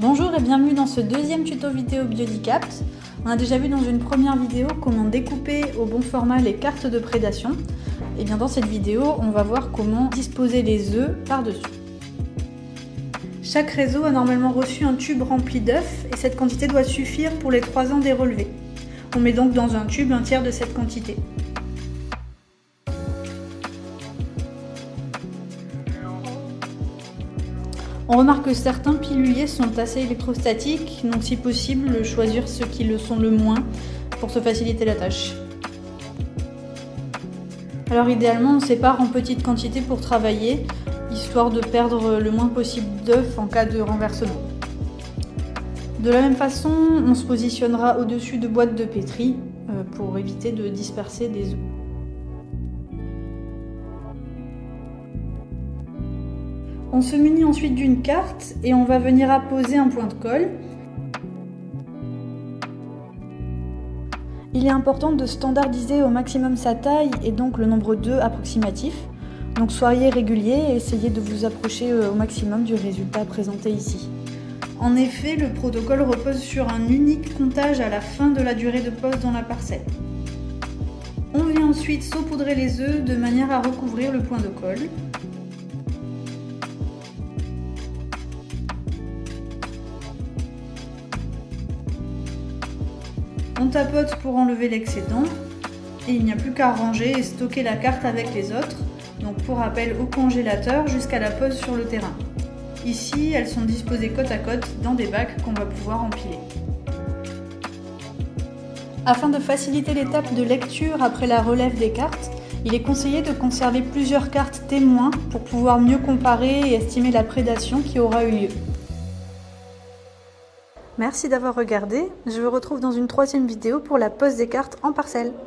Bonjour et bienvenue dans ce deuxième tuto vidéo Biodicapt. On a déjà vu dans une première vidéo comment découper au bon format les cartes de prédation. Et bien dans cette vidéo, on va voir comment disposer les œufs par-dessus. Chaque réseau a normalement reçu un tube rempli d'œufs et cette quantité doit suffire pour les 3 ans des relevés. On met donc dans un tube un tiers de cette quantité. On remarque que certains piluliers sont assez électrostatiques, donc si possible, choisir ceux qui le sont le moins pour se faciliter la tâche. Alors idéalement, on sépare en petites quantités pour travailler, histoire de perdre le moins possible d'œufs en cas de renversement. De la même façon, on se positionnera au-dessus de boîtes de pétri pour éviter de disperser des œufs. On se munit ensuite d'une carte et on va venir apposer un point de colle. Il est important de standardiser au maximum sa taille et donc le nombre d'œufs approximatif. Donc soyez régulier et essayez de vous approcher au maximum du résultat présenté ici. En effet, le protocole repose sur un unique comptage à la fin de la durée de pose dans la parcelle. On vient ensuite saupoudrer les œufs de manière à recouvrir le point de colle. On tapote pour enlever l'excédent et il n'y a plus qu'à ranger et stocker la carte avec les autres, donc pour rappel au congélateur jusqu'à la pose sur le terrain. Ici, elles sont disposées côte à côte dans des bacs qu'on va pouvoir empiler. Afin de faciliter l'étape de lecture après la relève des cartes, il est conseillé de conserver plusieurs cartes témoins pour pouvoir mieux comparer et estimer la prédation qui aura eu lieu. Merci d'avoir regardé, je vous retrouve dans une troisième vidéo pour la pose des cartes en parcelle.